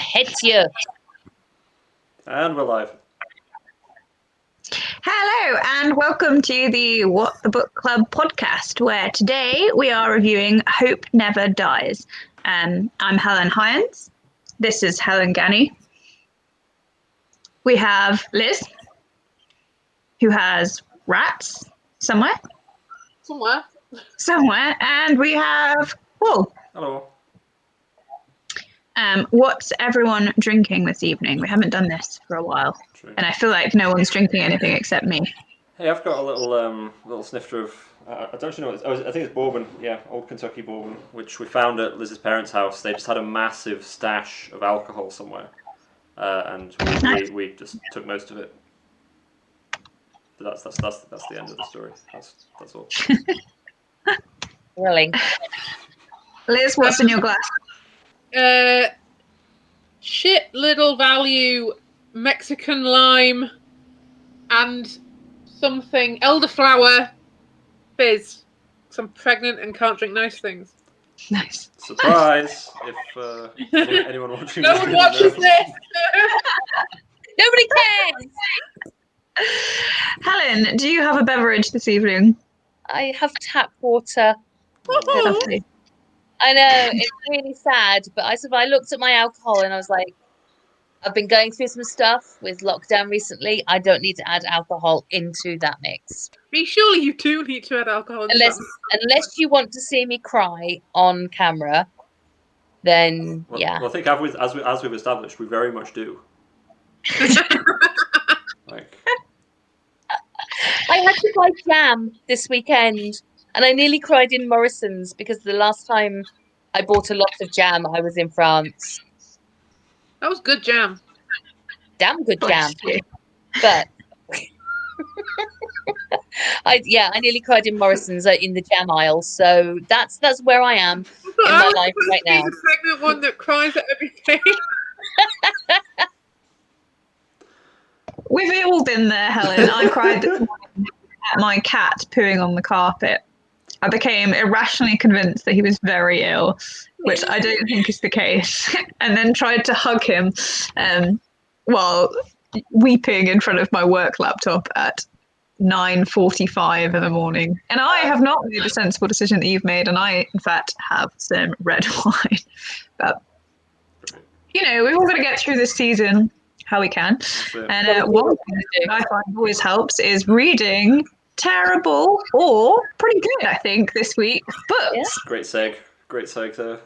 hit you. And we're live. Hello, and welcome to the What the Book Club podcast, where today we are reviewing Hope Never Dies. I'm Helen Hynes. This is Helen Ganny. We have Liz, who has rats somewhere. Somewhere. And we have Paul. Hello. What's everyone drinking this evening? We haven't done this for a while. True. And I feel like no one's drinking anything except me. Hey, I've got a little snifter of, I don't actually know what it's, I think it's bourbon, yeah, old Kentucky bourbon, which we found at Liz's parents' house. They just had a massive stash of alcohol somewhere, and we just took most of it. But that's the end of the story. That's all. Willing. Liz, what's in your glass? Shit little value Mexican lime and something elderflower fizz. 'Cause I'm pregnant and can't drink nice things. Nice. Surprise! If anyone watching, No one watches this. Nobody cares. Helen, do you have a beverage this evening? I have tap water. Lovely. I know, it's really sad, but I looked at my alcohol and I was like, I've been going through some stuff with lockdown recently. I don't need to add alcohol into that mix. Surely you do need to add alcohol. Unless you want to see me cry on camera, then yeah. Well, I think as we've established, we very much do. Like, I had to buy jam this weekend, and I nearly cried in Morrison's because the last time I bought a lot of jam, I was in France. That was good jam. Damn good jam. But I nearly cried in Morrison's in the jam aisle. So that's where I am in my life right now. The pregnant one that cries at everything. We've all been there, Helen. I cried this morning at my cat pooing on the carpet. I became irrationally convinced that he was very ill, which I don't think is the case, and then tried to hug him while weeping in front of my work laptop at 9:45 in the morning. And I have not made the sensible decision that you've made, and I, in fact, have some red wine. But, we've all got to get through this season how we can. And one thing that I find always helps is reading terrible or pretty good, I think, this week books. Yeah. great seg there.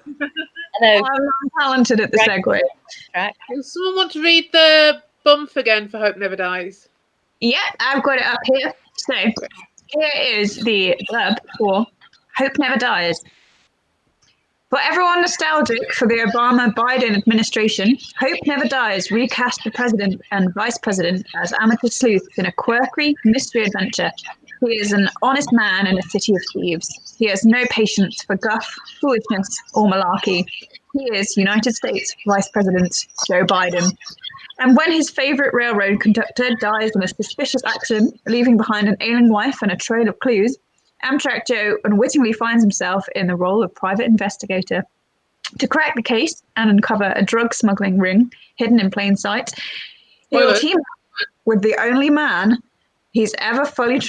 I know. I'm talented at the segue. Does someone want to read the bump again for Hope Never Dies? Yeah, I've got it up here. So here is the blurb for Hope Never Dies. For everyone nostalgic for the Obama-Biden administration, Hope Never Dies recast the president and vice president as amateur sleuths in a quirky mystery adventure. He is an honest man in a city of thieves. He has no patience for guff, foolishness, or malarkey. He is United States Vice President Joe Biden. And when his favorite railroad conductor dies in a suspicious accident, leaving behind an ailing wife and a trail of clues, Amtrak Joe unwittingly finds himself in the role of private investigator. To crack the case and uncover a drug smuggling ring hidden in plain sight, he will team up with the only man he's ever fully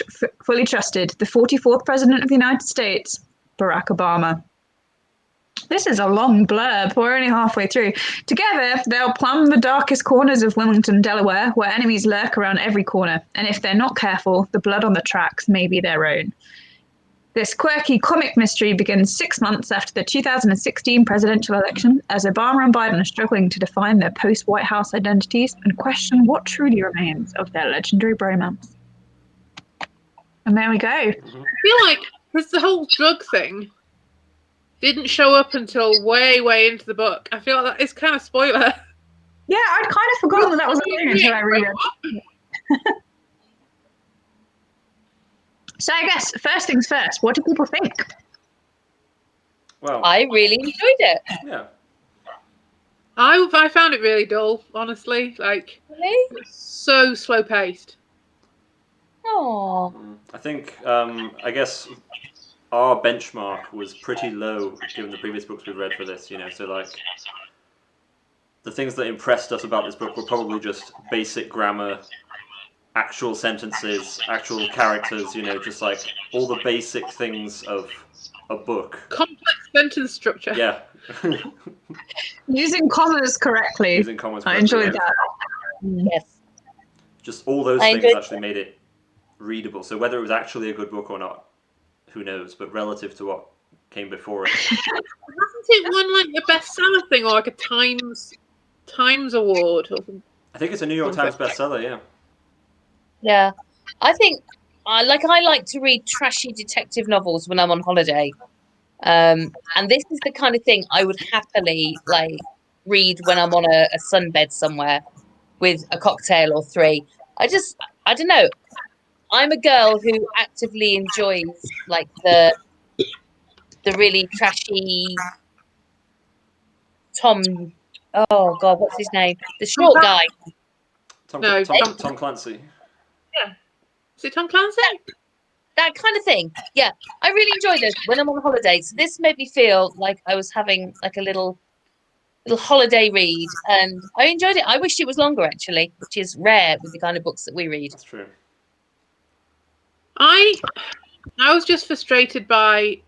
trusted, the 44th President of the United States, Barack Obama. This is a long blurb. We're only halfway through. Together, they'll plumb the darkest corners of Wilmington, Delaware, where enemies lurk around every corner. And if they're not careful, the blood on the tracks may be their own. This quirky comic mystery begins 6 months after the 2016 presidential election, as Obama and Biden are struggling to define their post-White House identities and question what truly remains of their legendary bromance. And there we go. I feel like because the whole drug thing didn't show up until way, way into the book. I feel like that is kind of spoiler. Yeah, I'd kind of forgotten that was a thing until I read it. So I guess first things first, what do people think? Well, I really enjoyed it. Yeah. I found it really dull, honestly. Like, Really? so slow paced. Oh. I think, I guess our benchmark was pretty low given the previous books we've read for this, so like, the things that impressed us about this book were probably just basic grammar, actual sentences, actual characters, just like all the basic things of a book. Complex sentence structure. Yeah. Using commas correctly. Using commas I correctly, enjoyed yeah. that. Yes. Just all those I things enjoyed- actually made it readable. So whether it was actually a good book or not, who knows? But relative to what came before it. Hasn't it won like a bestseller thing or like a Times Award or something? I think it's a New York Times bestseller, yeah. Yeah. I think I like to read trashy detective novels when I'm on holiday. And this is the kind of thing I would happily read when I'm on a sunbed somewhere with a cocktail or three. I don't know. I'm a girl who actively enjoys the really trashy Tom. Oh God, what's his name? The short guy. Tom Clancy. Yeah. Is it Tom Clancy? That kind of thing. Yeah, I really enjoy this when I'm on holiday. So this made me feel like I was having like a little holiday read, and I enjoyed it. I wish it was longer, actually, which is rare with the kind of books that we read. That's true. I was just frustrated by.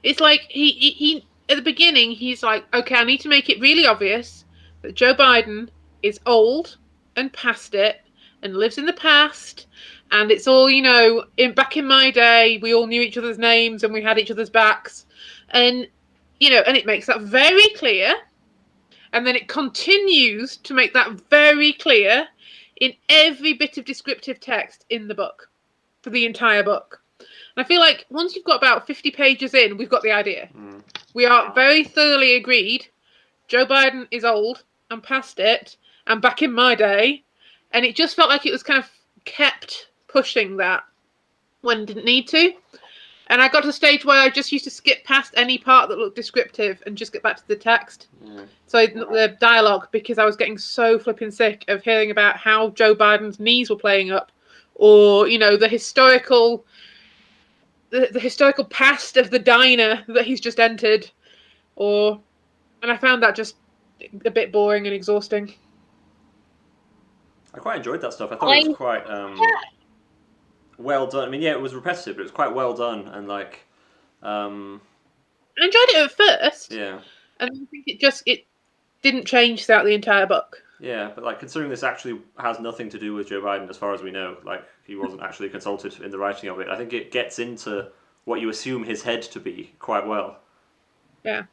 It's like he at the beginning he's like, okay, I need to make it really obvious that Joe Biden is old and past it and lives in the past, and it's all back in my day we all knew each other's names and we had each other's backs, and and it makes that very clear, and then it continues to make that very clear in every bit of descriptive text in the book for the entire book. And I feel like once you've got about 50 pages in, we've got the idea. We are very thoroughly agreed. Joe Biden is old and past it and back in my day. And it just felt like it was kind of kept pushing that when it didn't need to. And I got to the stage where I just used to skip past any part that looked descriptive and just get back to the text. So the dialogue, because I was getting so flipping sick of hearing about how Joe Biden's knees were playing up, or the historical past of the diner that he's just entered, and I found that just a bit boring and exhausting. I quite enjoyed that stuff. I thought it was quite well done. I mean, yeah, it was repetitive, but it was quite well done, and I enjoyed it at first. Yeah. And I think it didn't change throughout the entire book. Yeah, but considering this actually has nothing to do with Joe Biden as far as we know, he wasn't actually consulted in the writing of it, I think it gets into what you assume his head to be quite well. Yeah.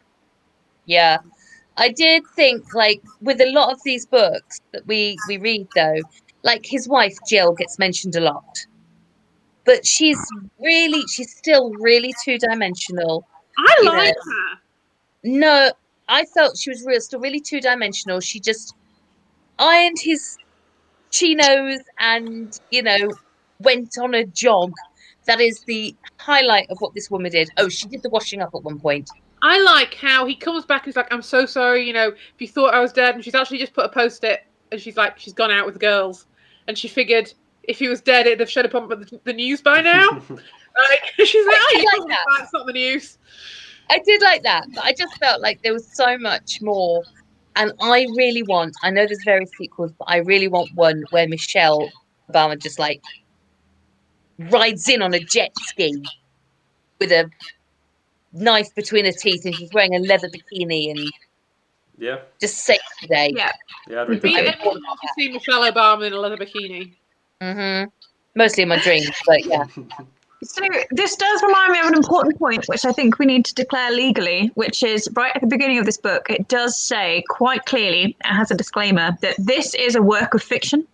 Yeah. I did think, with a lot of these books that we read, though, his wife, Jill, gets mentioned a lot. But she's still really two-dimensional. I like her. No, I felt she was still really two-dimensional. She just ironed his chinos and, went on a jog. That is the highlight of what this woman did. Oh, she did the washing up at one point. I like how he comes back and he's like, I'm so sorry, if you thought I was dead. And she's actually just put a post-it and she's like, she's gone out with the girls. And she figured if he was dead, it'd have showed up on the news by now. She's like, oh, it's not the news. I did like that, but I just felt like there was so much more. And I know there's various sequels, but I really want one where Michelle Obama just rides in on a jet ski with a knife between her teeth and she's wearing a leather bikini and just saves the day. Yeah. Yeah, I'd read Everyone that. wants to see Michelle Obama in a leather bikini. Mostly in my dreams, but yeah. So this does remind me of an important point, which I think we need to declare legally, which is right at the beginning of this book. It does say quite clearly, it has a disclaimer, that this is a work of fiction.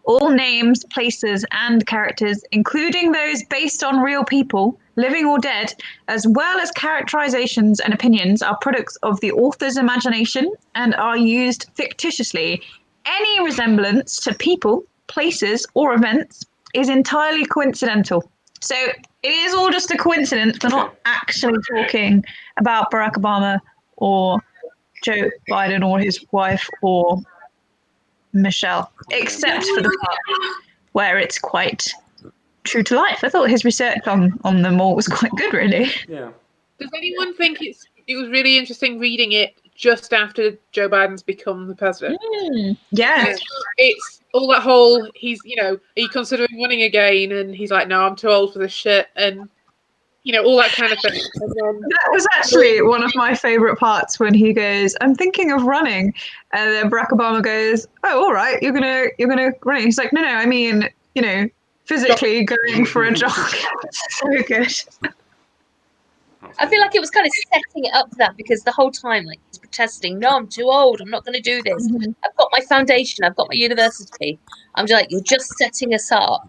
All names, places, and characters, including those based on real people, living or dead, as well as characterizations and opinions, are products of the author's imagination and are used fictitiously. Any resemblance to people, places, or events is entirely coincidental. So it is all just a coincidence. We're not actually talking about Barack Obama or Joe Biden or his wife or Michelle, except for the part where it's quite true to life. I thought his research on them all was quite good, really. Yeah. Does anyone think it was really interesting reading it just after Joe Biden's become the president. Yeah. It's all that whole, he's, are you considering running again? And he's like, no, I'm too old for this shit. And, all that kind of thing. And then, That was actually one of my favorite parts when he goes, "I'm thinking of running," and then Barack Obama goes, "Oh, all right, you're gonna run." He's like, "No, I mean, physically going for a jog." So good. I feel like it was kind of setting it up for that, because the whole time, like, he's protesting, "No, I'm too old. I'm not going to do this. I've got my foundation. I've got my university." I'm just like, you're just setting us up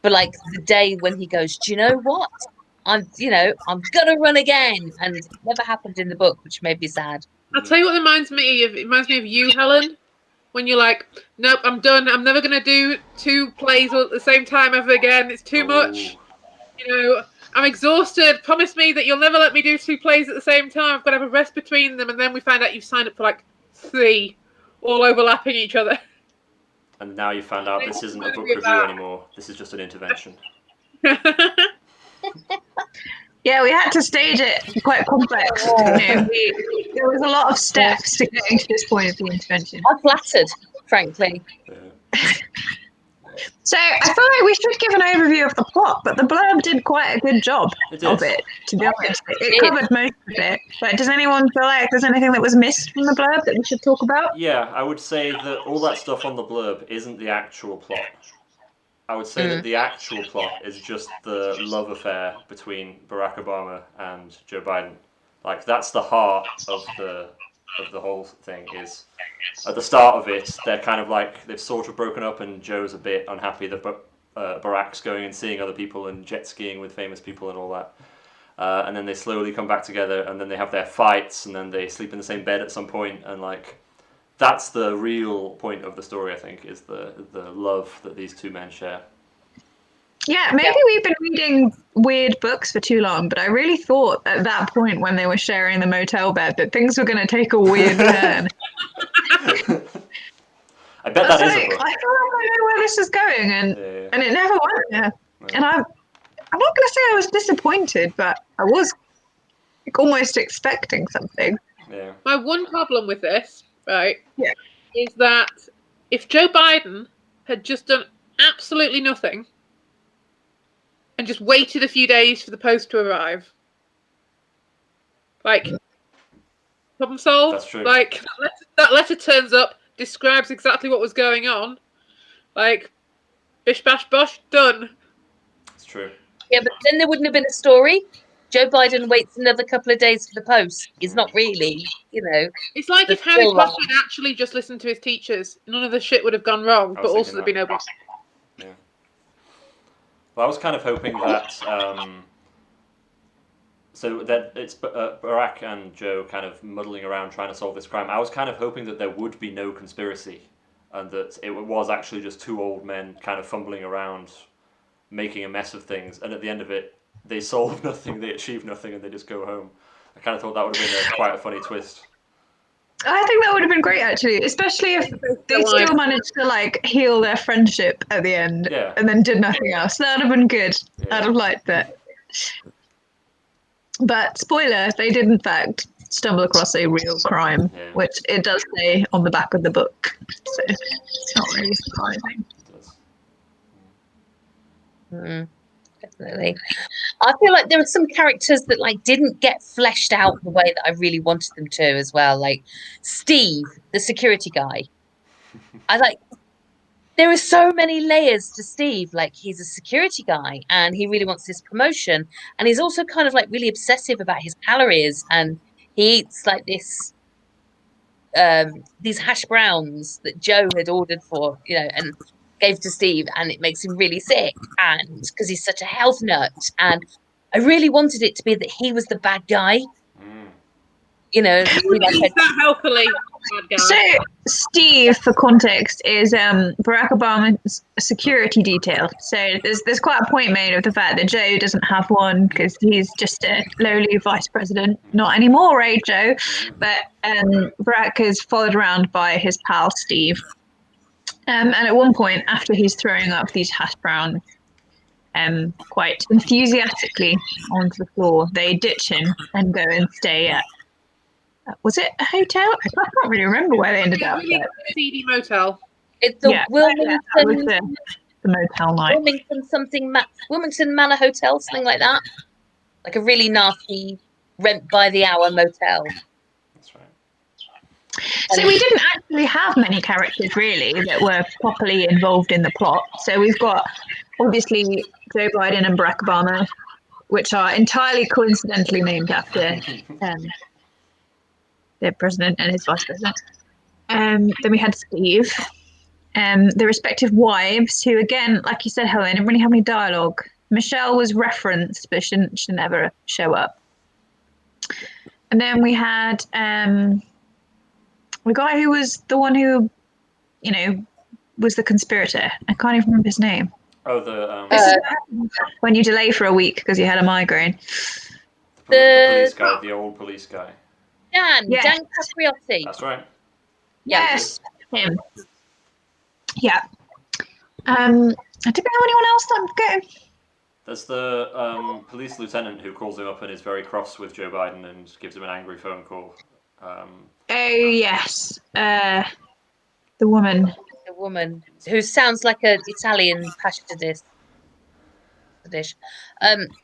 for like the day when he goes, "Do you know what? I'm gonna run again," and it never happened in the book, which made me sad. I'll tell you what it reminds me of. It reminds me of you, Helen, when you're like, "Nope, I'm done. I'm never going to do 2 plays all at the same time ever again. It's too much. I'm exhausted. Promise me that you'll never let me do 2 plays at the same time. I've got to have a rest between them." And then we find out you've signed up for like 3, all overlapping each other. And now you found out this isn't a book review anymore. This is just an intervention. Yeah, we had to stage it quite complex. There was a lot of steps to getting to this point of the intervention. I'm flattered, frankly. So I feel like we should give an overview of the plot, but the blurb did quite a good job of it, to be honest. It covered most of it. But does anyone feel like there's anything that was missed from the blurb that we should talk about? Yeah, I would say that all that stuff on the blurb isn't the actual plot. I would say that the actual plot is just the love affair between Barack Obama and Joe Biden. Like, that's the heart of the whole thing. Is at the start of it, they're kind of like, they've sort of broken up, and Joe's a bit unhappy that Barack's going and seeing other people and jet skiing with famous people and all that. And then they slowly come back together, and then they have their fights, and then they sleep in the same bed at some point, and like, that's the real point of the story, I think, is the love that these two men share. Yeah, maybe we've been reading weird books for too long, but I really thought at that point when they were sharing the motel bed that things were going to take a weird turn. I bet that is a book. I feel like I know where this is going, and it never went there. Yeah. And I'm not going to say I was disappointed, but I was like, almost expecting something. Yeah. My one problem with this, right, is that if Joe Biden had just done absolutely nothing and just waited a few days for the post to arrive, like, problem solved. That's true. Like, that letter turns up, describes exactly what was going on, like, bish bash bosh, done. It's true. Yeah, but then there wouldn't have been a story. Joe Biden waits another couple of days for the post. It's not really, It's like if Harry Potter had actually just listened to his teachers, none of the shit would have gone wrong, but also there'd been no book. Yeah. Well, I was kind of hoping that, so that it's Barack and Joe kind of muddling around trying to solve this crime. I was kind of hoping that there would be no conspiracy, and that it was actually just 2 old men kind of fumbling around, making a mess of things, and at the end of it, they solve nothing, they achieve nothing, and they just go home. I kind of thought that would have been quite a funny twist. I think that would have been great, actually, especially if they still managed to like heal their friendship at the end, and then did nothing else. That would have been good. I'd have liked that. But spoiler, they did in fact stumble across a real crime, which it does say on the back of the book. So it's not really surprising. Definitely. I feel like there are some characters that like didn't get fleshed out the way that I really wanted them to as well. Like Steve, the security guy. There are so many layers to Steve. Like, he's a security guy and he really wants this promotion, and he's also kind of like really obsessive about his calories, and he eats like this these hash browns that Joe had ordered for, and gave to Steve, and it makes him really sick, and because he's such a health nut. And I really wanted it to be that he was the bad guy. He's that healthily bad guy. So Steve, for context, is Barack Obama's security detail. So there's quite a point made of the fact that Joe doesn't have one because he's just a lowly vice president. Not anymore, right, Joe? But Barack is followed around by his pal Steve. And at one point, after he's throwing up these hash browns quite enthusiastically onto the floor, they ditch him and go and stay at Was it a hotel? I can't really remember where they ended Yeah, up. really seedy motel. It's the Yeah. Wilmington, That was the motel night. Wilmington Manor Hotel, something like that. Like a really nasty rent by the hour motel. That's right. So we didn't actually have many characters really that were properly involved in the plot. So we've got obviously Joe Biden and Barack Obama, which are entirely coincidentally named after the president and his vice president. Then we had Steve, the respective wives, who again, like you said, Helen, didn't really have any dialogue. Michelle was referenced, but she didn't ever show up. And then we had the guy who was the one who, was the conspirator. I can't even remember his name. Oh, the This is what happens when you delay for a week because you had a migraine. the police guy, the old police guy. Dan Capriotti. That's right. Yes, him. Yeah. Do we have anyone else that I'm getting? There's the police lieutenant who calls him up and is very cross with Joe Biden and gives him an angry phone call. Oh yes, the woman. The woman who sounds like an Italian pasta dish.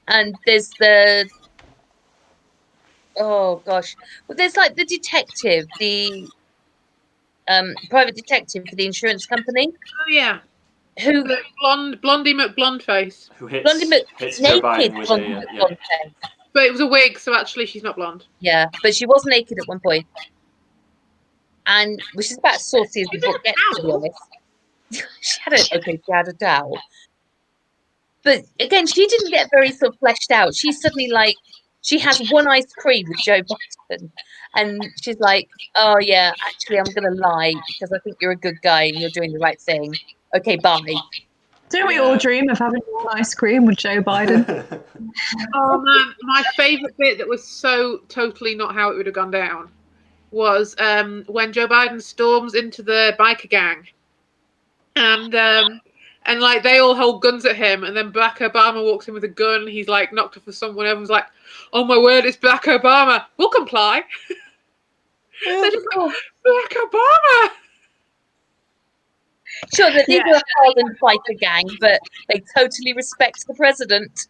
And there's the there's like the detective, the private detective for the insurance company. Oh yeah, Who the Blondie McBlondeface. Who hits Joe naked Biden with Blondie a McBlondeface. But it was a wig, so actually she's not blonde. Yeah, but she was naked at one point. And which is about as saucy as the book gets, to be honest. She had a dowel. But again, she didn't get very sort of fleshed out. She's suddenly like, she has one ice cream with Joe Biden. And she's like, oh yeah, actually I'm going to lie because I think you're a good guy and you're doing the right thing. Okay, bye. Don't we all dream of having one ice cream with Joe Biden? Oh man, my favourite bit that was so totally not how it would have gone down was when Joe Biden storms into the biker gang, and like they all hold guns at him, and then Barack Obama walks in with a gun. He's like knocked off for someone. Everyone's like, "Oh my word, it's Barack Obama! We'll comply." They're just like, Barack Obama. Sure, that these are a hardened biker gang, but they totally respect the president.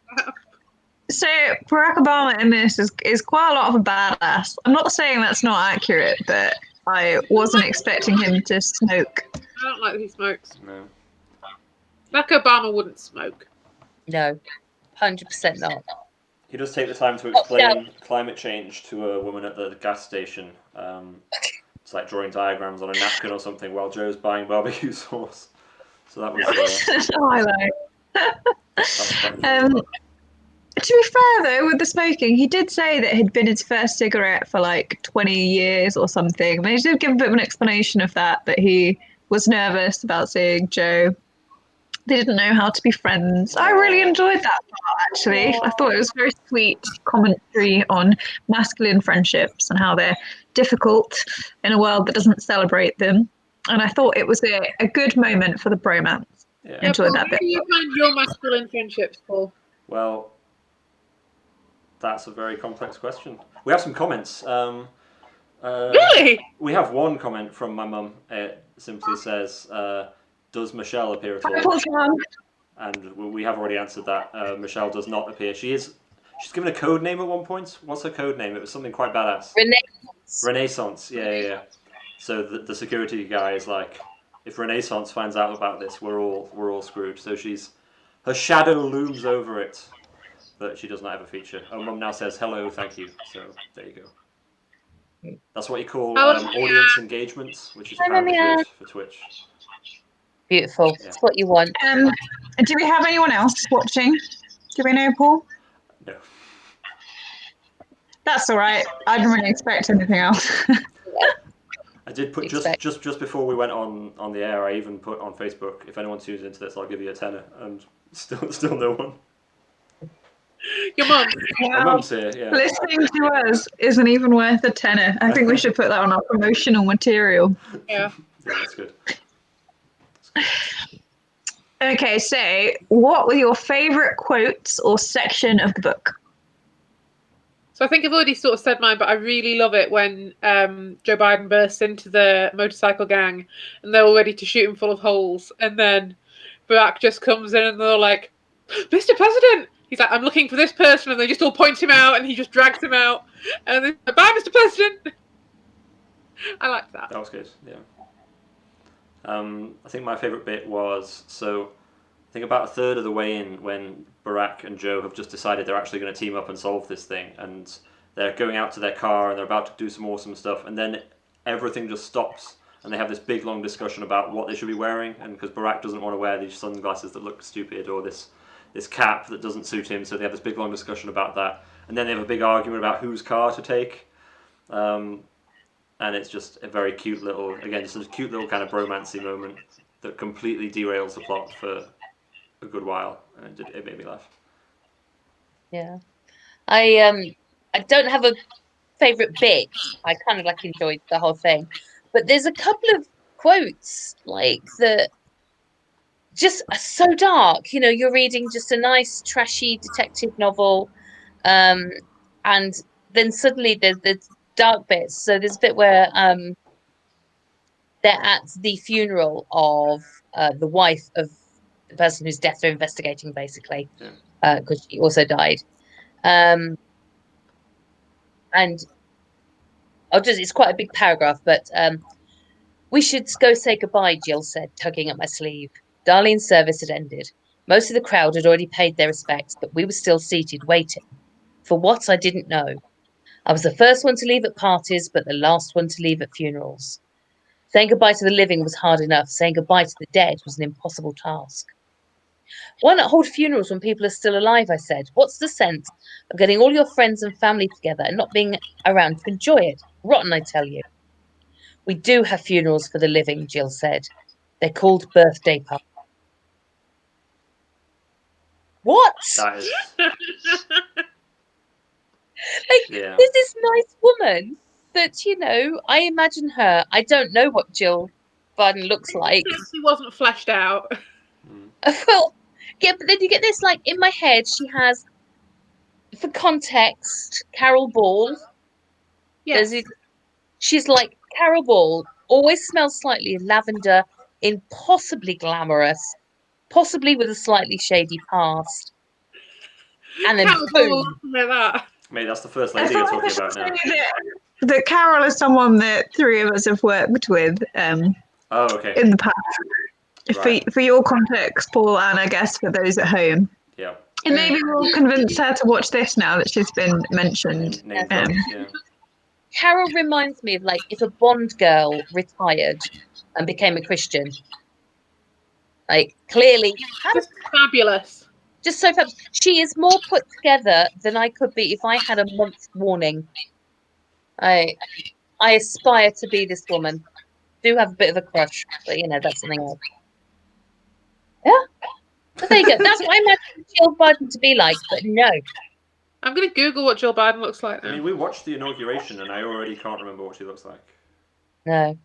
So Barack Obama in this is quite a lot of a badass. I'm not saying that's not accurate, but I wasn't expecting him to smoke. I don't like that he smokes. No. Barack Obama wouldn't smoke. No, 100% not. He does take the time to explain climate change to a woman at the gas station. It's like drawing diagrams on a napkin or something while Joe's buying barbecue sauce. So that was highlight. To be fair though, with the smoking, he did say that it had been his first cigarette for like 20 years or something. They did give a bit of an explanation of that he was nervous about seeing Joe. They didn't know how to be friends. I really enjoyed that part, actually. I thought it was very sweet commentary on masculine friendships and how they're difficult in a world that doesn't celebrate them. And I thought it was a good moment for the bromance. Yeah. Enjoyed that bit. Where do you find your masculine friendships, Paul? Well, that's a very complex question. We have some comments. Really? We have one comment from my mum. It simply says, does Michelle appear at all? And we have already answered that. Michelle does not appear. She's given a code name at one point. What's her code name? It was something quite badass. Renaissance. Yeah. So the security guy is like, if Renaissance finds out about this, we're all screwed. So her shadow looms over it, but she does not have a feature. Oh, Mum now says hello, thank you. So there you go. That's what you call audience engagement, which is apparently good for Twitch. Beautiful. Yeah. That's what you want. Do we have anyone else watching? Do we know, Paul? No. That's all right. I didn't really expect anything else. I did put just before we went on the air. I even put on Facebook, if anyone tunes into this, I'll give you a tenner, and still no one. Your mum. My mum's here. Yeah. Listening to us isn't even worth a tenner. I think we should put that on our promotional material. Yeah. That's good. Okay, so what were your favourite quotes or section of the book? So I think I've already sort of said mine, but I really love it when Joe Biden bursts into the motorcycle gang and they're all ready to shoot him full of holes. And then Barack just comes in and they're like, Mr. President! He's like, I'm looking for this person. And they just all point him out and he just drags him out. And they're like, bye, Mr. President! I liked that. That was good, yeah. I think my favourite bit was, so I think about a third of the way in when Barack and Joe have just decided they're actually going to team up and solve this thing, and they're going out to their car and they're about to do some awesome stuff, and then everything just stops and they have this big long discussion about what they should be wearing, and because Barack doesn't want to wear these sunglasses that look stupid or this cap that doesn't suit him, so they have this big long discussion about that, and then they have a big argument about whose car to take. And it's just a very cute little, again, just a cute little kind of bromancy moment that completely derails the plot for a good while, and it made me laugh. Yeah, I don't have a favorite bit. I kind of like enjoyed the whole thing, but there's a couple of quotes like that just are so dark. You know, you're reading just a nice trashy detective novel, and then suddenly there's dark bits. So there's a bit where they're at the funeral of the wife of the person whose death they're investigating, basically, because she also died. And it's quite a big paragraph, but we should go say goodbye, Jill said, tugging at my sleeve. Darlene's service had ended. Most of the crowd had already paid their respects, but we were still seated, waiting. For what, I didn't know. I was the first one to leave at parties, but the last one to leave at funerals. Saying goodbye to the living was hard enough. Saying goodbye to the dead was an impossible task. Why not hold funerals when people are still alive, I said. What's the sense of getting all your friends and family together and not being around to enjoy it? Rotten, I tell you. We do have funerals for the living, Jill said. They're called birthday parties. What? That is... There's this nice woman that, you know, I imagine her. I don't know what Jill Biden looks like. She wasn't fleshed out. Well, yeah, but then you get this, like, in my head, she has, for context, Carol Ball. Yes. She's like Carol Ball, always smells slightly of lavender, impossibly glamorous, possibly with a slightly shady past. And then boom. That. Mate, that's the first lady you're talking about now. That Carol is someone that three of us have worked with in the past. Right. For your context, Paul, and I guess for those at home. Yeah. And maybe we'll convince her to watch this now that she's been mentioned. Carol reminds me of, like, if a Bond girl retired and became a Christian. Like, clearly. Just fabulous. Just so fabulous. She is more put together than I could be if I had a month's warning. I aspire to be this woman. Do have a bit of a crush, but, you know, that's something else. Yeah. But there you go. That's what I imagine Jill Biden to be like, but no. I'm going to Google what Jill Biden looks like now. I mean, we watched the inauguration and I already can't remember what she looks like. No.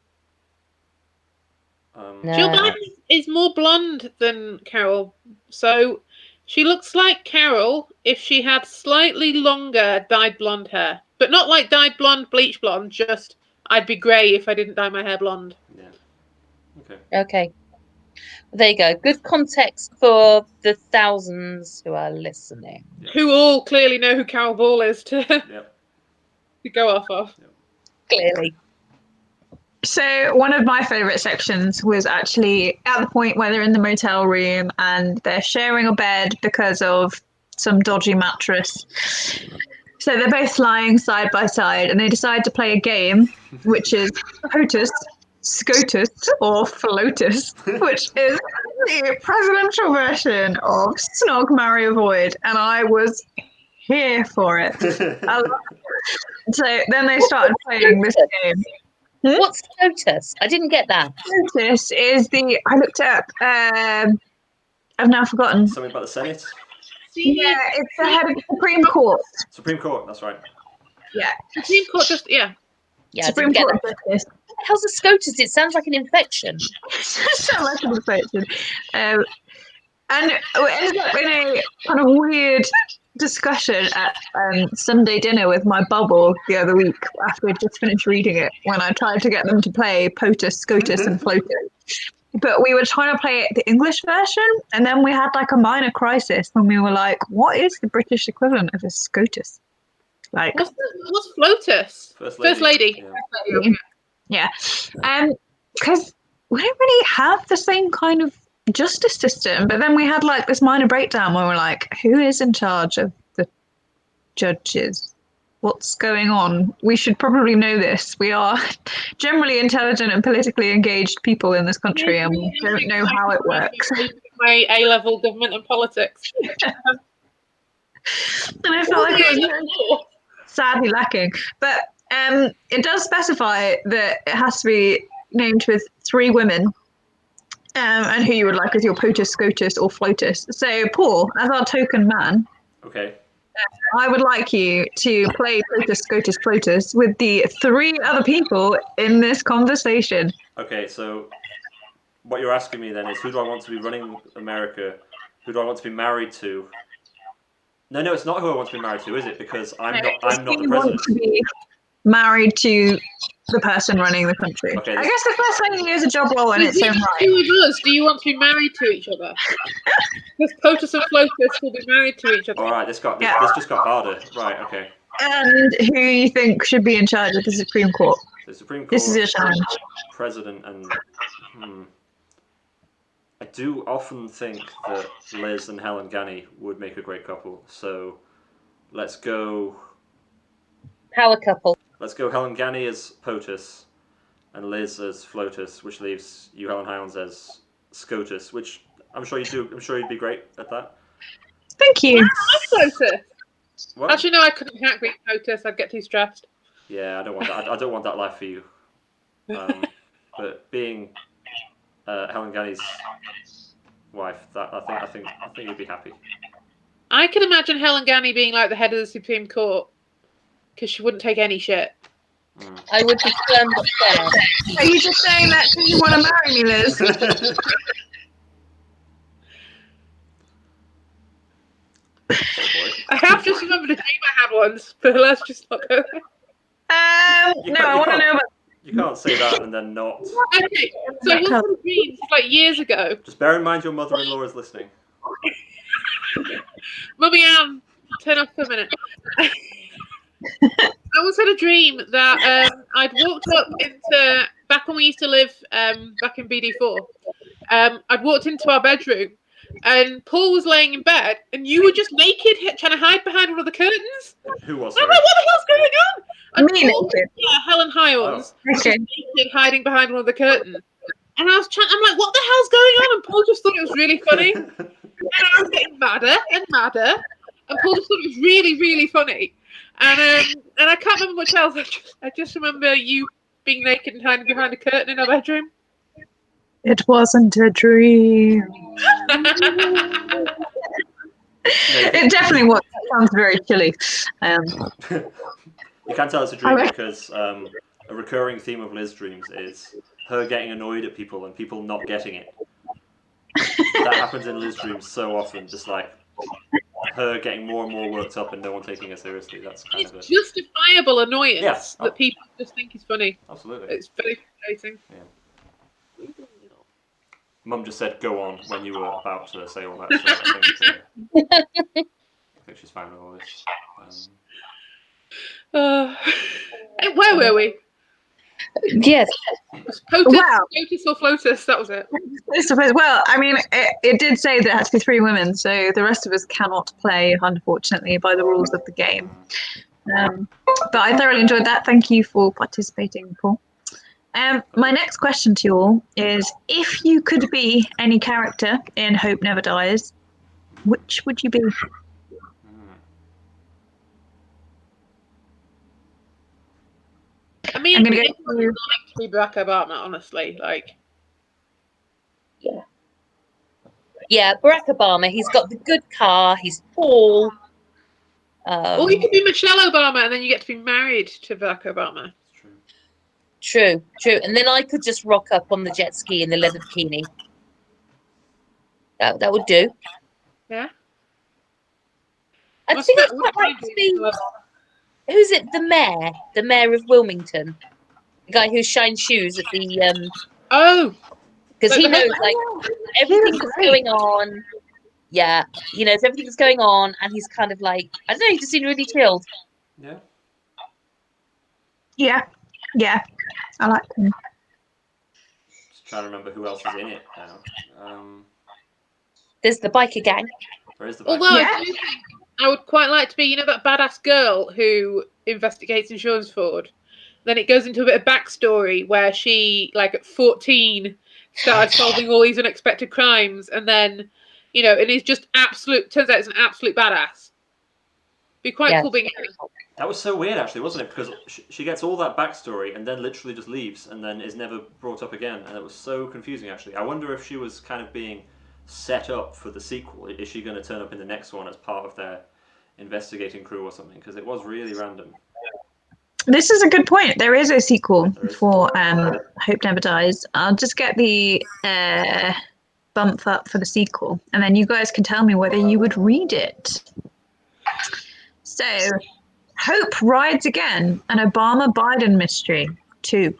No. Jill Biden is more blonde than Carol. So she looks like Carol if she had slightly longer dyed blonde hair. But not like dyed blonde, bleach blonde, just I'd be grey if I didn't dye my hair blonde. Yeah. Okay. There you go. Good context for the thousands who are listening. Yep. Who all clearly know who Carol Ball is to go off of. Yep. Clearly. So one of my favourite sections was actually at the point where they're in the motel room and they're sharing a bed because of some dodgy mattress. So they're both lying side by side and they decide to play a game, which is POTUS, SCOTUS, or FLOTUS, which is the presidential version of Snog, Marry, Avoid. And I was here for it. So then they started playing this game. What's SCOTUS? I didn't get that. SCOTUS is I looked it up. I've now forgotten. Something about the Senate? Yeah, it's the head of the Supreme Court. Supreme Court, that's right. Yeah. Supreme Court Yeah, Supreme Court Justice. What the hell's a SCOTUS? It sounds like an infection. It sounds like an infection. And it ended up in a kind of weird discussion at Sunday dinner with my bubble the other week after I'd just finished reading it when I tried to get them to play POTUS, SCOTUS, and FLOTUS. But we were trying to play it the English version, and then we had like a minor crisis when we were like, what is the British equivalent of a SCOTUS? Like, What's FLOTUS? First lady. Yeah. Because we don't really have the same kind of justice system, but then we had like this minor breakdown where we're like, who is in charge of the judges? What's going on? We should probably know this. We are generally intelligent and politically engaged people in this country, and we don't know how it works. My A-level government and politics. And I felt like it was sadly lacking. But it does specify that it has to be named with 3 women, and who you would like as your POTUS, SCOTUS, or FLOTUS. So, Paul, as our token man, Okay. I would like you to play POTUS, SCOTUS, FLOTUS with the 3 other people in this conversation. Okay, so what you're asking me then is, who do I want to be running America? Who do I want to be married to? No, it's not who I want to be married to, is it? Because I'm not the You want president. to be married to the person running the country. Okay, I guess the first thing is a job role in its own right. Who of us do you want to be married to each other? Because POTUS and FLOTUS will be married to each other. All right, this just got harder. Right, okay. And who you think should be in charge of the Supreme Court? The Supreme Court. This is your challenge. President and I do often think that Liz and Helen Ganny would make a great couple. So let's go. Power couple. Let's go Helen Ganny as POTUS and Liz as FLOTUS, which leaves you, Helen Howlands, as SCOTUS, which I'm sure you'd do. I'm sure you'd be great at that. Thank you. I'm POTUS. What? Actually, no, I couldn't hack being POTUS. I'd get too stressed. Yeah, I don't want that. I don't want that life for you. But being Helen Ganny's wife, I think you'd be happy. I can imagine Helen Ganny being like the head of the Supreme Court because she wouldn't take any shit. I would be firm but fair. Are you just saying that because you want to marry me, Liz? I have just remembered a dream I had once, but let's just not go there. No, I want to know about. You can't say that and then not. Okay, so I once had a dream like years ago. Just bear in mind your mother-in-law is listening. Mummy Ann, turn off for a minute. I once had a dream that I'd walked up into, back when we used to live back in BD4, I'd walked into our bedroom and Paul was laying in bed and you were just naked trying to hide behind one of the curtains. Who was I'm it? like, what the hell's going on? And Me Paul, naked? yeah, Helen Hyles was Okay. naked hiding behind one of the curtains. And I'm like, what the hell's going on? And Paul just thought it was really funny. And I was getting madder and madder. And Paul just thought it was really, really funny. And I can't remember much else. I just remember you being naked and hiding behind a curtain in our bedroom. It wasn't a dream. It definitely was. It sounds very chilly. You can tell it's a dream because a recurring theme of Liz dreams is her getting annoyed at people and people not getting it. That happens in Liz dreams so often, just like her getting more and more worked up and no one taking her seriously. That's kind of It's justifiable annoyance Yes. that people just think is funny. Absolutely. It's very frustrating. Yeah. Mum just said go on when you were about to say all that, so I think she's fine with all this. Where were we? Yes. POTUS, Wow. FLOTUS or FLOTUS, that was it. Well, I mean, it did say that it had to be 3 women, so the rest of us cannot play, unfortunately, by the rules of the game. But I thoroughly enjoyed that. Thank you for participating, Paul. My next question to you all is, if you could be any character in Hope Never Dies, which would you be? I mean, I'm gonna it would like to be Barack Obama, honestly. Like, Yeah, Barack Obama. He's got the good car. He's tall. or you could be Michelle Obama, and then you get to be married to Barack Obama. True. And then I could just rock up on the jet ski in the leather bikini. That would do. Yeah. I Must think admit, I'd I quite wouldn't like mind to being be. a celeb. Who's it? The mayor of Wilmington, the guy who shines shoes at the Oh, because like he the knows husband. like He was everything that's great. going on. Yeah, he knows everything that's going on, and he's kind of like I don't know. He just seemed really chilled. Yeah. Yeah, I like him. Just trying to remember who else is in it now. There's the biker gang. Where is the Although bike? Yeah. I do think I would quite like to be, that badass girl who investigates insurance fraud. Then it goes into a bit of backstory where she, like at 14, started solving all these unexpected crimes, and then, and is just absolute. Turns out it's an absolute badass. Be quite Yeah. cool being her. That was so weird, actually, wasn't it? Because she gets all that backstory and then literally just leaves and then is never brought up again, and it was so confusing. Actually, I wonder if she was kind of being set up for the sequel. Is she going to turn up in the next one as part of their investigating crew or something? Because it was really random. This is a good point. There is a sequel There is. for Hope Never Dies. I'll just get the bump up for the sequel, and then you guys can tell me whether you would read it. So, Hope Rides Again, an Obama-Biden mystery 2.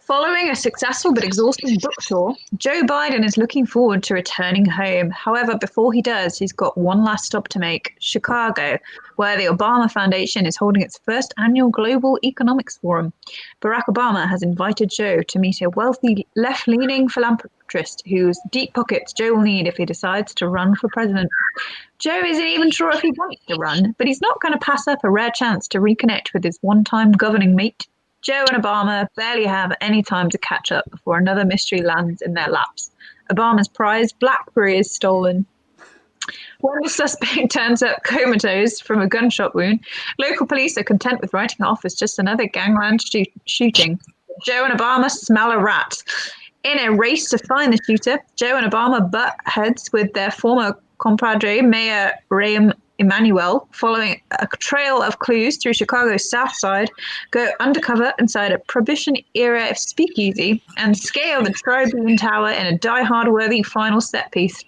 Following a successful but exhausting book tour, Joe Biden is looking forward to returning home. However, before he does, he's got one last stop to make, Chicago, where the Obama Foundation is holding its first annual Global Economics Forum. Barack Obama has invited Joe to meet a wealthy, left-leaning philanthropist whose deep pockets Joe will need if he decides to run for president. Joe isn't even sure if he wants to run, but he's not going to pass up a rare chance to reconnect with his one-time governing mate. Joe and Obama barely have any time to catch up before another mystery lands in their laps. Obama's prized BlackBerry is stolen. When the suspect turns up comatose from a gunshot wound, local police are content with writing it off as just another gangland shooting. Joe and Obama smell a rat. In a race to find the shooter, Joe and Obama butt heads with their former compadre, Mayor Rahm Emanuel, following a trail of clues through Chicago's South Side, go undercover inside a Prohibition-era speakeasy, and scale the Tribune Tower in a die-hard-worthy final set piece.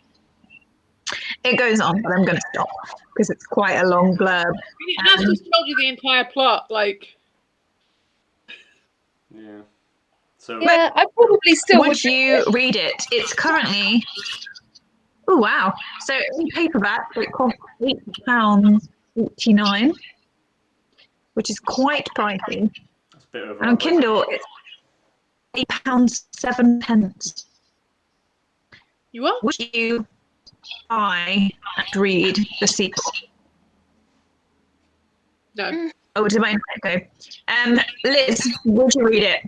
It goes on, but I'm going to stop because it's quite a long blurb. It has just told you the entire plot. Like, Yeah. So. Yeah, I probably still Would you read it? It's currently... Oh, wow. So in paperback, it costs £8.89, which is quite pricey. That's a bit over. And on Kindle, it's £8.07. you what? Would you buy and read the sequel? No. Oh, did my internet go? Liz, would you read it?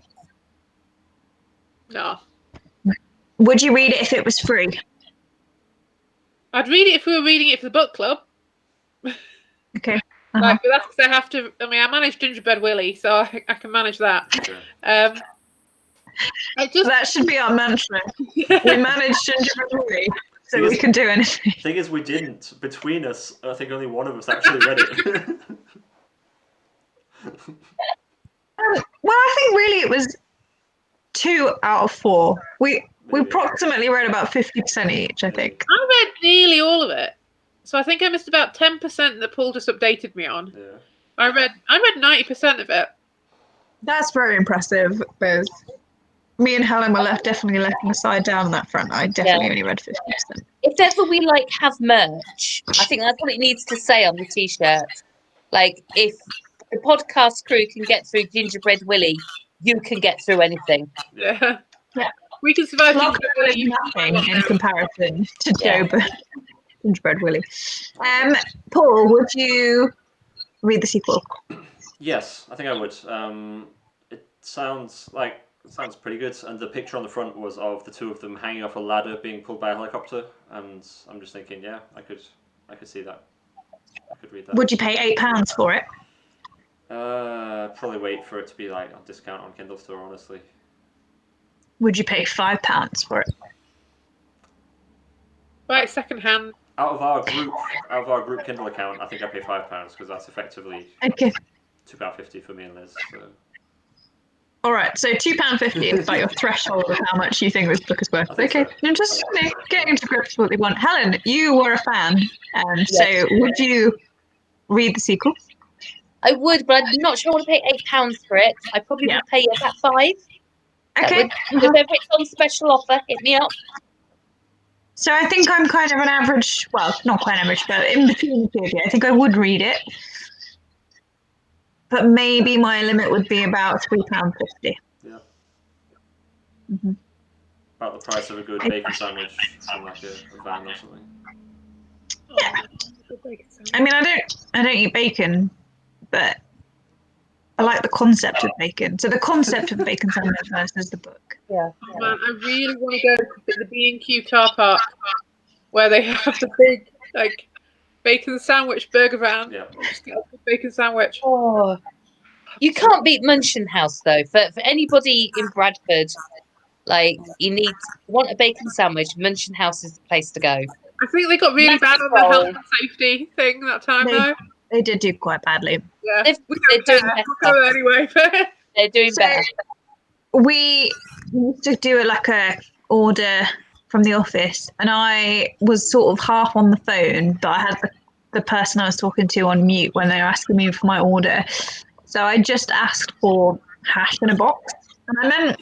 No. Would you read it if it was free? I'd read it if we were reading it for the book club. Okay. Like, but that's because I have to. I mean, I manage Gingerbread Willie, so I can manage that. Sure. I just That should be our mantra. We manage Gingerbread Willie, so we can do anything. The thing is, we didn't. Between us, I think only one of us actually read it. Well, I think really it was 2 out of 4. We Maybe. approximately read about 50% each, I think. I read nearly all of it, so I think I missed about 10% that Paul just updated me on. Yeah. I read 90% of it. That's very impressive, Liz. Me and Helen were definitely left on the side down on that front. I definitely only read 50%. if ever we have merch, I think that's what it needs to say on the t-shirt. Like, if the podcast crew can get through Gingerbread Willie, you can get through anything. Yeah. Yeah. We can survive Love Gingerbread Willie. is You nothing can in comparison to Yeah. Gingerbread Willie. Paul, would you read the sequel? Yes, I think I would. It sounds pretty good, and the picture on the front was of the two of them hanging off a ladder being pulled by a helicopter, and I'm just thinking, yeah, I could see that. I could read that. Would you pay £8 for it? Probably wait for it to be on discount on Kindle Store, honestly. Would you pay £5 for it? Right, second hand. Out of our group Kindle account, I think I pay £5 because that's effectively Okay. £2.50 for me and Liz. So. All right, so £2.50 is about your threshold of how much you think this book is worth. I think Okay, so. I'm just getting to grips with what they want. Helen, you were a fan, so Yes. would you read the sequel? I would, but I'm not sure I want to pay £8 for it. I probably Yeah. would pay about 5. That Okay. would, if ever it's on special offer, hit me up. So I think I'm kind of an average, well, not quite average, but in between the two of you. I think I would read it, but maybe my limit would be about £3.50. Yeah. Mhm. About the price of a good bacon sandwich from like a van or something. Yeah. I mean, I don't eat bacon, but I like the concept of bacon. So the concept of bacon sandwich versus the book. Yeah. Oh, man, I really want to go to the B&Q car park where they have the big like bacon sandwich burger van. Yeah. Just get a bacon sandwich. Oh, you can't beat Munchen House though. For anybody in Bradford, like want a bacon sandwich, Munchen House is the place to go. I think they got really bad on the health and safety thing that time though. They did do quite badly. Yeah, They're doing better. We'll go anyway. They're doing So- better. We used to do a order from the office, and I was sort of half on the phone, but I had the person I was talking to on mute when they were asking me for my order. So I just asked for hash in a box, and I meant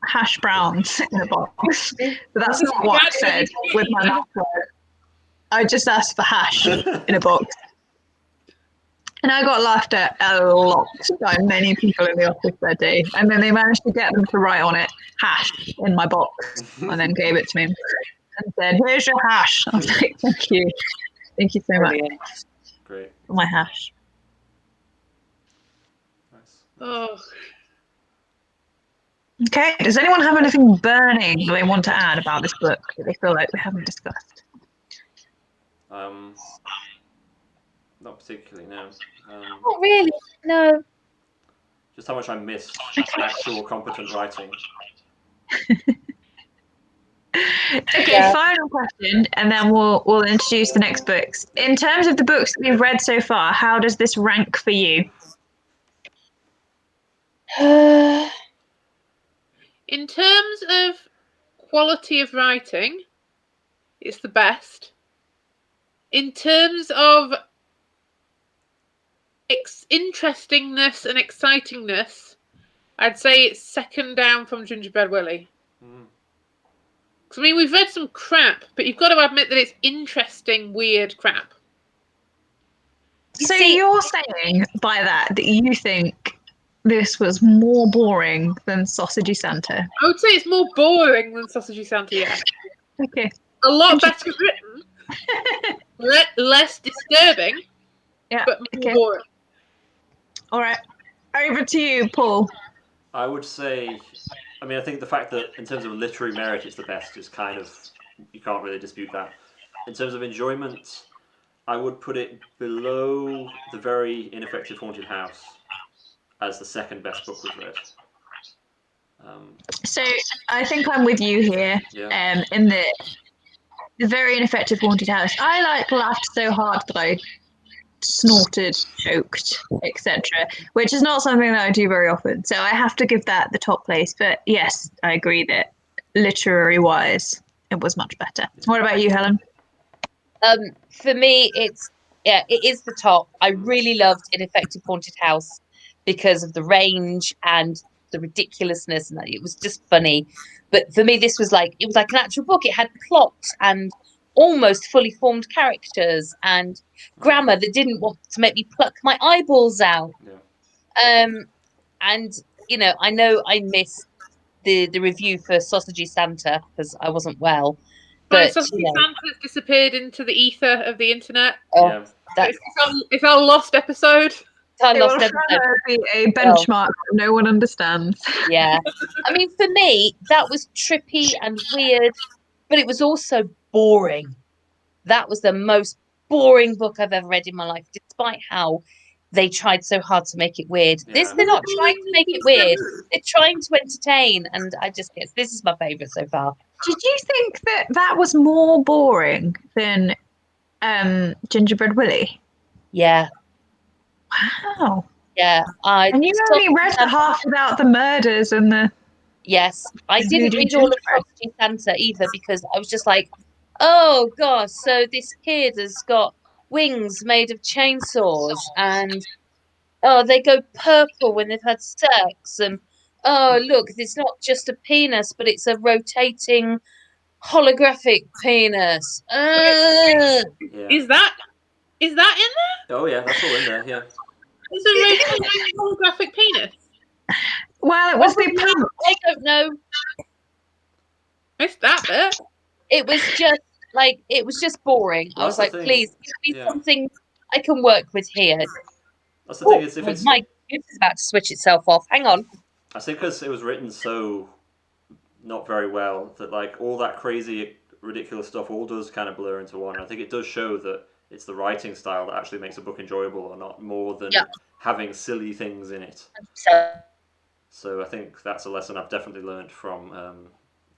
hash browns in a box. But that's not what I said with my mouth word. I just asked for hash in a box. And I got laughed at a lot by many people in the office that day. And then they managed to get them to write on it hash in my box and then gave it to me and said, "Here's your hash." I was like, "Thank you. Thank you so much Brilliant. Great. for my hash." Nice. Oh, Okay. Does anyone have anything burning that they want to add about this book that they feel like we haven't discussed? Not particularly, no. Not really. No. Just how much I missed actual competent writing. Okay, Yeah. final question, and then we'll introduce the next books. In terms of the books that we've read so far, how does this rank for you? in terms of quality of writing, it's the best. In terms of interestingness and excitingness, I'd say it's second down from Gingerbread Willie. Because I mean, we've read some crap, but you've got to admit that it's interesting, weird crap. So you're saying by that you think this was more boring than Sausagey Santa? I would say it's more boring than Sausagey Santa, yeah. Okay. A lot better written, less disturbing, Yeah. but more Okay. boring. All right. Over to you, Paul. I would say, I think the fact that in terms of literary merit it's the best is kind of, you can't really dispute that. In terms of enjoyment, I would put it below The Very Ineffective Haunted House as the second best book we've read. So I think I'm with you here. Yeah. In the Very Ineffective Haunted House, I laughed so hard that I snorted, choked, etc., which is not something that I do very often. So I have to give that the top place. But yes, I agree that literary wise, it was much better. What about you, Helen? For me, it is the top. I really loved Ineffective Haunted House because of the range and the ridiculousness, and it was just funny. But for me, this was like an actual book. It had plot and almost fully formed characters and grammar that didn't want to make me pluck my eyeballs out. Yeah. And I know I missed the review for Sausagey Santa because I wasn't well. But Sausagey Santa's disappeared into the ether of the internet. Yeah. It's our lost episode. It will forever be a benchmark that no one understands. Yeah. I mean, for me, that was trippy and weird, but it was also boring. That was the most boring book I've ever read in my life, despite how they tried so hard to make it weird. Yeah. They're not trying to make it weird. They're trying to entertain, and I just guess this is my favourite so far. Did you think that was more boring than Gingerbread Willie? Yeah. Wow. Yeah, And you only read the half without the murders and the... Yes, I didn't Voodoo read all of gingerbread. Frosty Santa either because I was just like, oh gosh, so this kid has got wings made of chainsaws and oh, they go purple when they've had sex and oh, look, it's not just a penis, but it's a rotating holographic penis. Yeah. Is that in there? Oh yeah, that's all in there. Yeah. Is a rotating holographic penis? Well, it was the Probably, pump. I don't know. Missed that bit. It was just like it was just boring. I Well, was that's like, the thing. please give me Yeah. something I can work with here. That's the thing. Oh, Is if it's my computer's about to switch itself off. Hang on. I think because it was written so not very well that like all that crazy ridiculous stuff all does kind of blur into one. I think it does show that it's the writing style that actually makes a book enjoyable or not more than Yeah. having silly things in it. So, So I think that's a lesson I've definitely learned from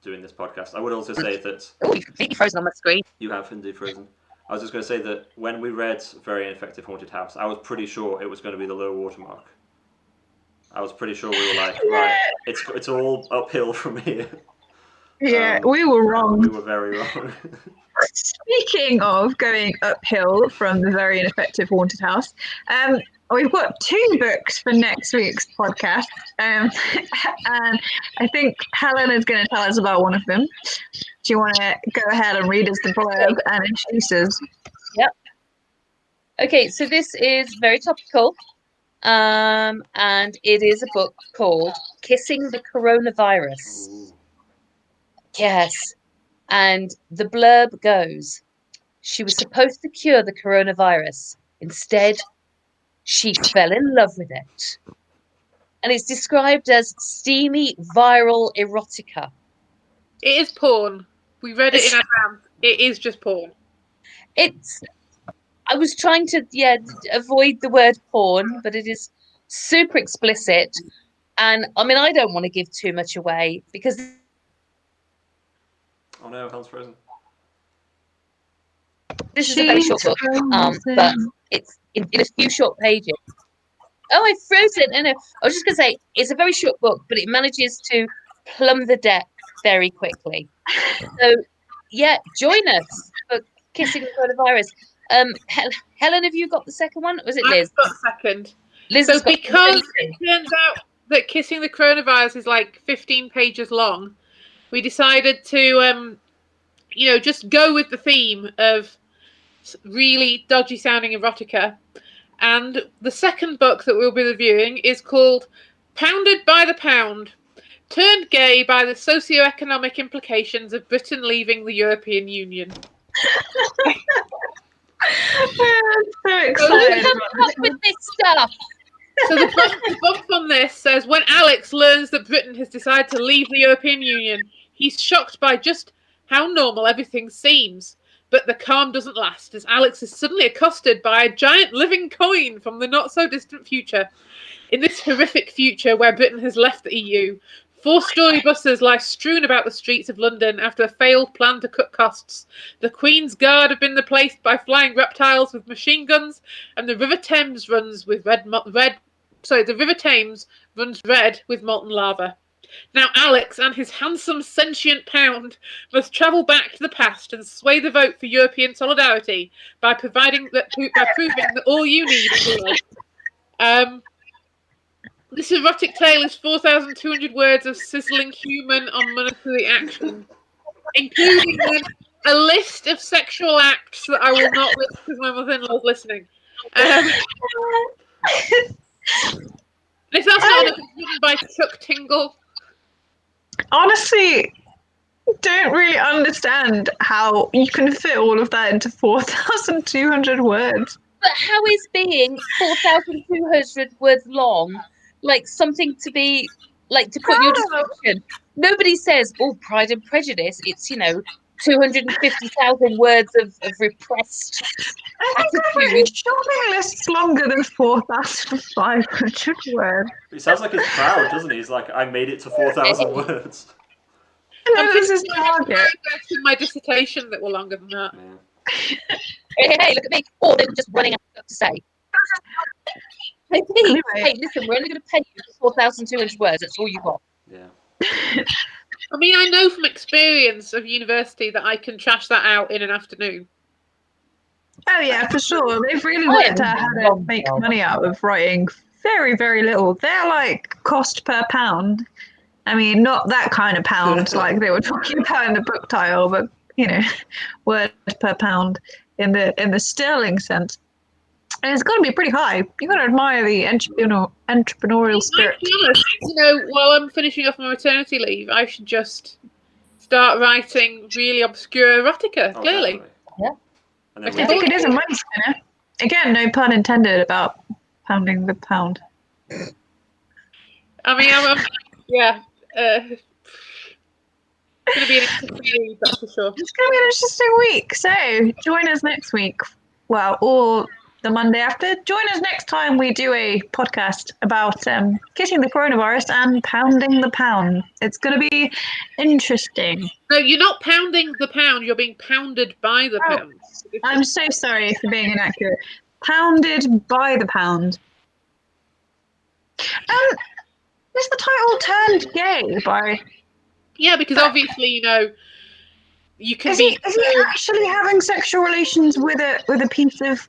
doing this podcast. I would also say that oh, you've completely frozen on my screen. you have indeed frozen. I was just going to say that when we read Very Ineffective Haunted House, I was pretty sure it was going to be the low watermark. I was pretty sure we were like, right, it's all uphill from here. Yeah, we were wrong. We were very wrong. Speaking of going uphill from the Very Ineffective Haunted House, we've got 2 books for next week's podcast, and I think Helen is going to tell us about one of them. Do you want to go ahead and read us the blurb and introduce us? Yep. Okay, so this is very topical, and it is a book called Kissing the Coronavirus. Ooh. Yes. And the blurb goes, she was supposed to cure the coronavirus. Instead, she fell in love with it. And it's described as steamy, viral erotica. It is porn. We read it in advance. It is just porn. I was trying to, avoid the word porn, but it is super explicit. And I mean, I don't want to give too much away because Oh no, Helen's frozen. this is a very short book, but it's in a few short pages. Oh, I froze it. No. I was just going to say, it's a very short book, but it manages to plumb the depth very quickly. So, yeah, join us for Kissing the Coronavirus. Helen, have you got the second one? Or was it Liz? I've got second. Liz So has got because it turns out that Kissing the Coronavirus is like 15 pages long, we decided to, just go with the theme of really dodgy sounding erotica. And the second book that we'll be reviewing is called Pounded by the Pound, Turned Gay by the Socio-Economic Implications of Britain Leaving the European Union. I'm so excited. up with this stuff. So the bump on this says, when Alex learns that Britain has decided to leave the European Union, he's shocked by just how normal everything seems. But the calm doesn't last, as Alex is suddenly accosted by a giant living coin from the not-so-distant future. In this horrific future where Britain has left the EU, 4-storey buses lie strewn about the streets of London after a failed plan to cut costs. The Queen's Guard have been replaced by flying reptiles with machine guns, and the River Thames runs red with molten lava. Now Alex and his handsome sentient pound must travel back to the past and sway the vote for European solidarity by proving that all you need is love. This erotic tale is 4,200 words of sizzling human on monetary action, including a list of sexual acts that I will not list because my mother-in-law is listening. If that's not enough, it's written by Chuck Tingle. Honestly, don't really understand how you can fit all of that into 4,200 words. But how is being 4,200 words long like something to be like to put in your description? Nobody says, "Oh, Pride and Prejudice." It's 250,000 words of repressed. I think every shopping list's longer than 4,500 words. He sounds like he's proud, doesn't he? He's like, I made it to 4,000 words. No, this is target. Paragraphs in my dissertation that were longer than that. Yeah. Hey, look at me! Or they were just running out of stuff to say. Hey, Anyway. listen, we're only going to pay you for 4,200 words. That's all you got. Yeah. I mean, I know from experience of university that I can trash that out in an afternoon. Oh yeah, for sure. They've really I worked am out how to wrong, make though. money out of writing very, very little. They're like cost per pound. I mean, not that kind of pound like they were talking about in the book title, but word per pound in the sterling sense. And it's got to be pretty high. You got to admire the entrepreneurial spirit. To be honest, while I'm finishing off my maternity leave, I should just start writing really obscure erotica. Oh, Clearly, definitely. Yeah. And I then think it is a money spinner. Again, no pun intended about pounding the pound. I mean, yeah. It's going to be an interesting read, that's for sure. It's going to be an interesting week. So join us next week. Well, or the Monday after. Join us next time we do a podcast about getting the coronavirus and pounding the pound. It's going to be interesting. No, you're not pounding the pound. You're being pounded by the pound. I'm so sorry for being inaccurate. Pounded by the pound. Is the title turned gay by? Yeah, because obviously, you can Is be. he actually having sexual relations with a piece of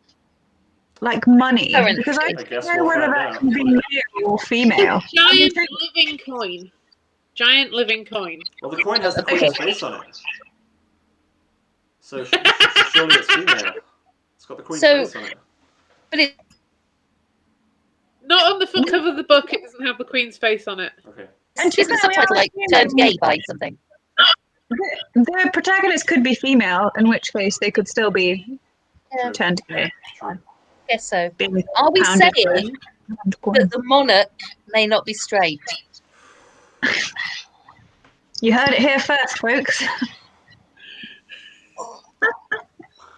like money? Currency. Because I I don't guess know we'll whether find that out. can be male or female. Giant living coin. Giant living coin. Well, the coin has the Queen's face on it. So surely it's female. It's got the Queen's face on it. But it, Not on the front cover of the book. It doesn't have the Queen's face on it. Okay. And isn't the subtitle like turned gay by something? The protagonist could be female, in which case they could still be Yeah, turned gay. True. guess so. Being Are we pounded saying by a coin. that the monarch may not be straight? You heard it here first, folks.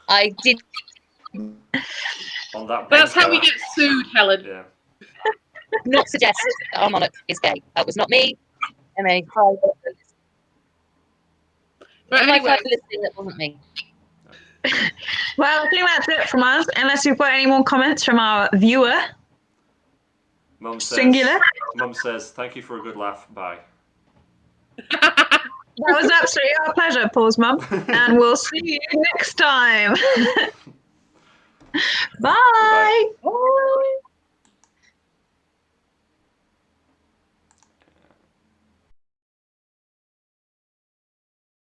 I did On that. That's how we bombshell. get sued, Helen. Yeah. not suggest that our monarch is gay. That was not me. Emma, hi. But My anyway, listening, that wasn't me. Well, I think that's it from us, unless you've got any more comments from our viewer. Mum Singular. says, thank you for a good laugh. Bye. That was absolutely our pleasure, Paul's mum. And we'll see you next time. Bye. Bye.